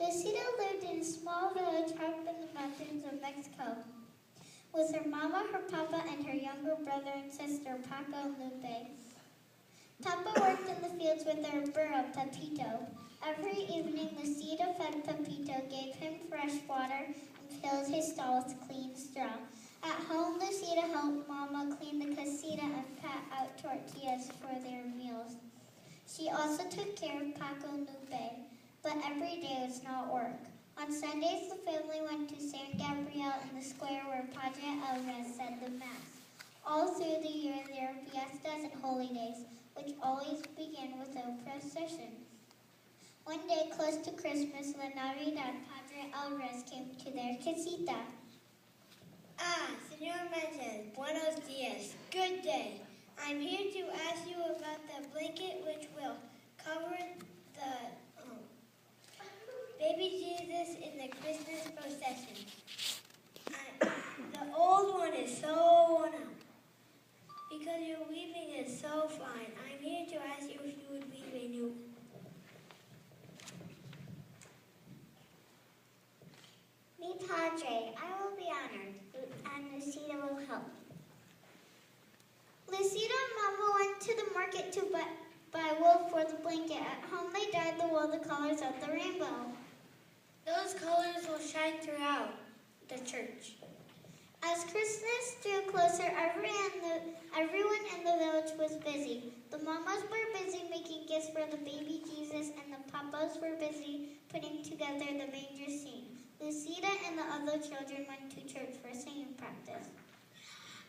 Lucita lived in a small village up in the mountains of Mexico with her mama, her papa, and her younger brother and sister, Paco and Lupe. Papa worked in the fields with their burro, Pepito. Every evening, Lucita fed Pepito, gave him fresh water, and filled his stall with clean straw. At home, Lucita helped Mama clean the casita and pat out tortillas for their meals. She also took care of Paco and Lupe, but every day was not work. On Sundays, the family went to San Gabriel in the square where Padre Alvarez said the Mass. All through the year, there are fiestas and holy days, which always begin with a procession. One day, close to Christmas, La Navidad, Padre Alvarez came to their casita. Ah, Señor Mendez, buenos dias. Good day. I'm here to ask you about the blanket which will cover the baby Jesus in the Christmas procession. The old one is so worn out because your weaving is so fine. I'm here to ask you if you would weave a new. Mi Padre, I will be honored, and Lucita will help. Lucita and Mama went to the market to buy wool for the blanket. At home, they dyed the wool the colors of the rainbow. Those colors will shine throughout the church. As Christmas drew closer, everyone in the village was busy. The mamas were busy making gifts for the baby Jesus, and the papas were busy putting together the manger scene. Lucita and the other children went to church for singing practice.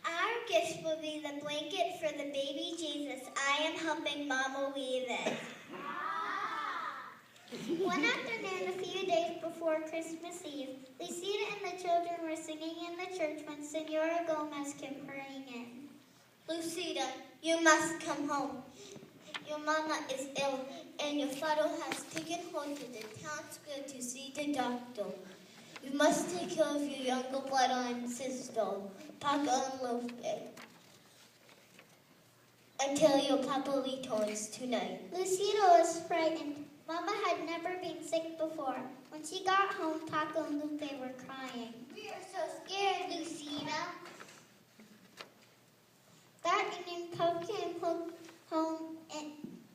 Our gift will be the blanket for the baby Jesus. I am helping Mama weave it. One afternoon, a few days before Christmas Eve, Lucita and the children were singing in the church when Senora Gomez came hurrying in. Lucita, you must come home. Your mama is ill, and your father has taken her to the town square to see the doctor. You must take care of your younger brother and sister, Paco and Lupe, until your papa returns tonight. Lucita was frightened. Mama had never been sick before. When she got home, Paco and Lupe were crying. We are so scared, Lucita. That evening, Paco came home and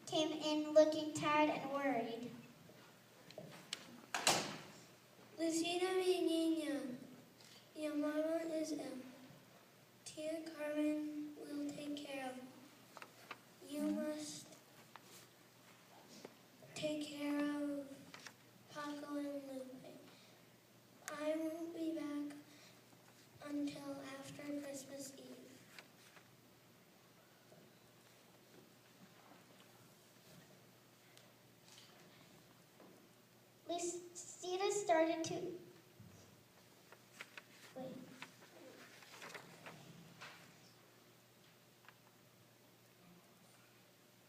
came in looking tired and worried. Lucita, mi niña, your mama is ill. Tia Carmen will take care of her. You must take care of Paco and Lupe. I won't be back until after Christmas Eve. Lucita started to... Wait.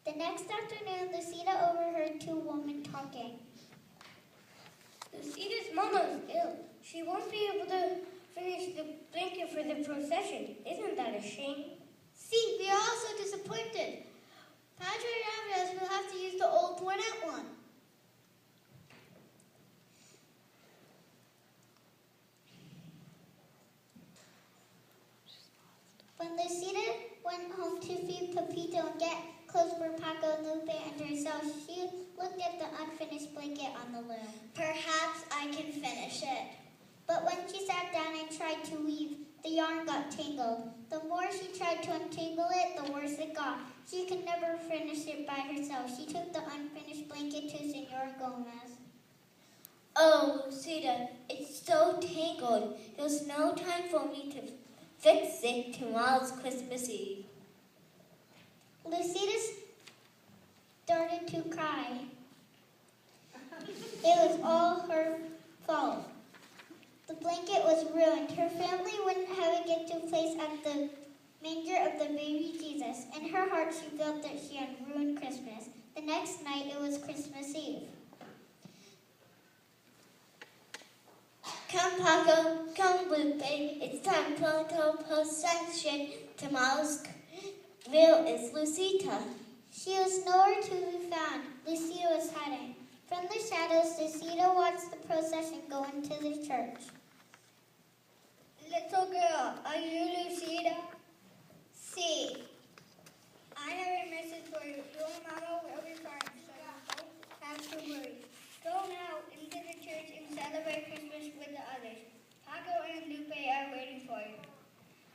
The next afternoon, Lucita overheard two women talking. Lucita's mama is ill. She won't be able to finish the blanket for the procession. Isn't that a shame? See, we are also disappointed. Padre Alvarez will have to use the old worn-out one. When Lucita went home to feed Pepito and get clothes for Paco, Lupe, and herself, she looked at the unfinished blanket on the loom. Perhaps I can finish it. But when she sat down and tried to weave, the yarn got tangled. The more she tried to untangle it, the worse it got. She could never finish it by herself. She took the unfinished blanket to Senora Gomez. Oh, Lucita, it's so tangled. There's no time for me to fix it. Tomorrow's Christmas Eve. Lucita started to cry. It was all her fault. The blanket was ruined. Her family wouldn't have a gift to place at the manger of the baby Jesus. In her heart, she felt that she had ruined Christmas. The next night, it was Christmas Eve. Come, Paco. Come, Lupe. It's time for the procession. Tomorrow's where is Lucita? She was nowhere to be found. Lucita was hiding. From the shadows, Lucita watched the procession go into the church. Little girl, are you Lucita? See, I have a message for you. Your mama will be fine, so you don't have to worry. Go now into the church and celebrate Christmas with the others. Paco and Lupe are waiting for you.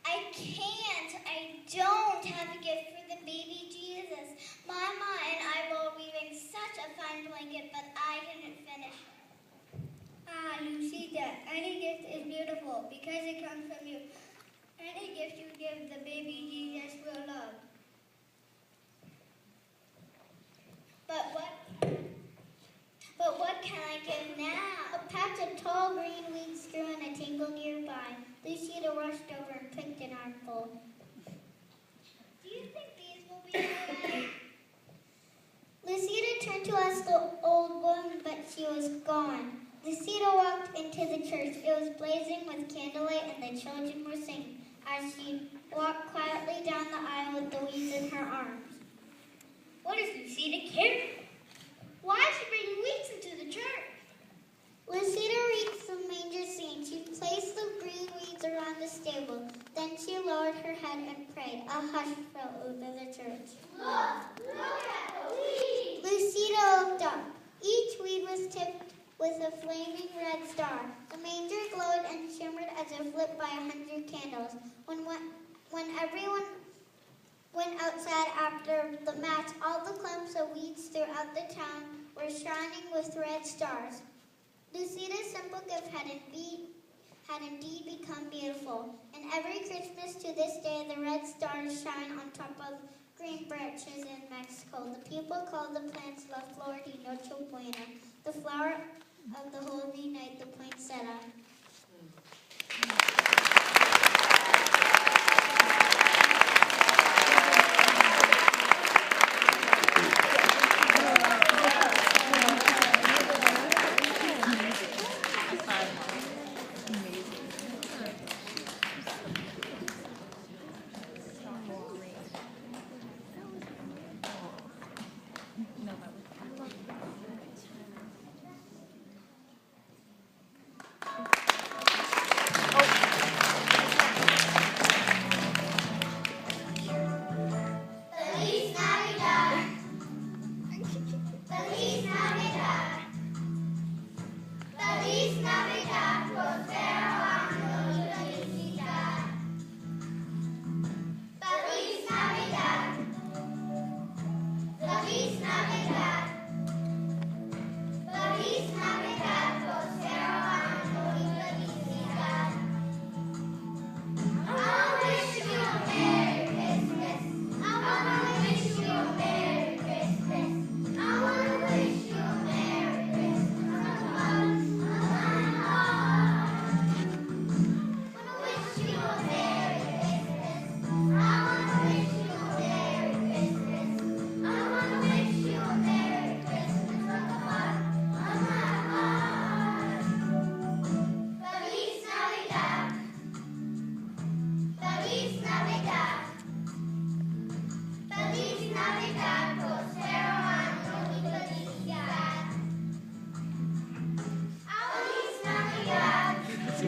I can't. I don't have a gift for the baby Jesus. Mama and I were weaving such a fine blanket, but I didn't finish. Ah, Lucita, any gift is beautiful because it comes from you. Any gift you give the baby Jesus will love. But what can I give now? A patch of tall green weeds grew in a tangle nearby. Lucita rushed over and picked an armful. Do you think these will be alright? Lucita turned to ask the old woman, but she was gone. Lucita walked into the church. It was blazing with candlelight, and the children were singing as she walked quietly down the aisle with the weeds in her arms. What does Lucita care? Why is she bringing weeds into the church? Lucita reached the manger scene. She placed the green weeds around the stable. Then she lowered her head and prayed. A hush fell over the church. Look at the weeds! Lucita looked up. Each weed was tipped with a flaming red star. The manger glowed and shimmered as if lit by 100 candles. When everyone went outside after the Mass, all the clumps of weeds throughout the town were shining with red stars. Lucita's simple gift had indeed become beautiful, and every Christmas to this day the red stars shine on top of green branches in Mexico. The people call the plants La Flor de Noche Buena, the flower of the holy night, the poinsettia.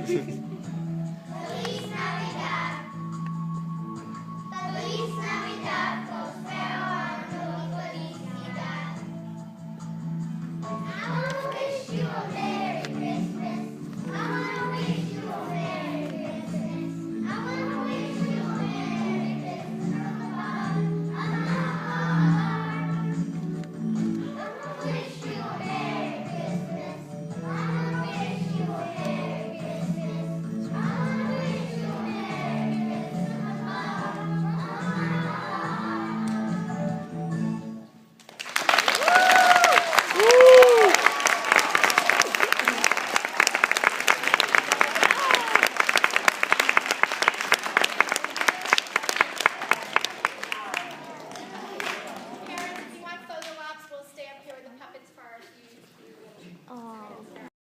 Navidad.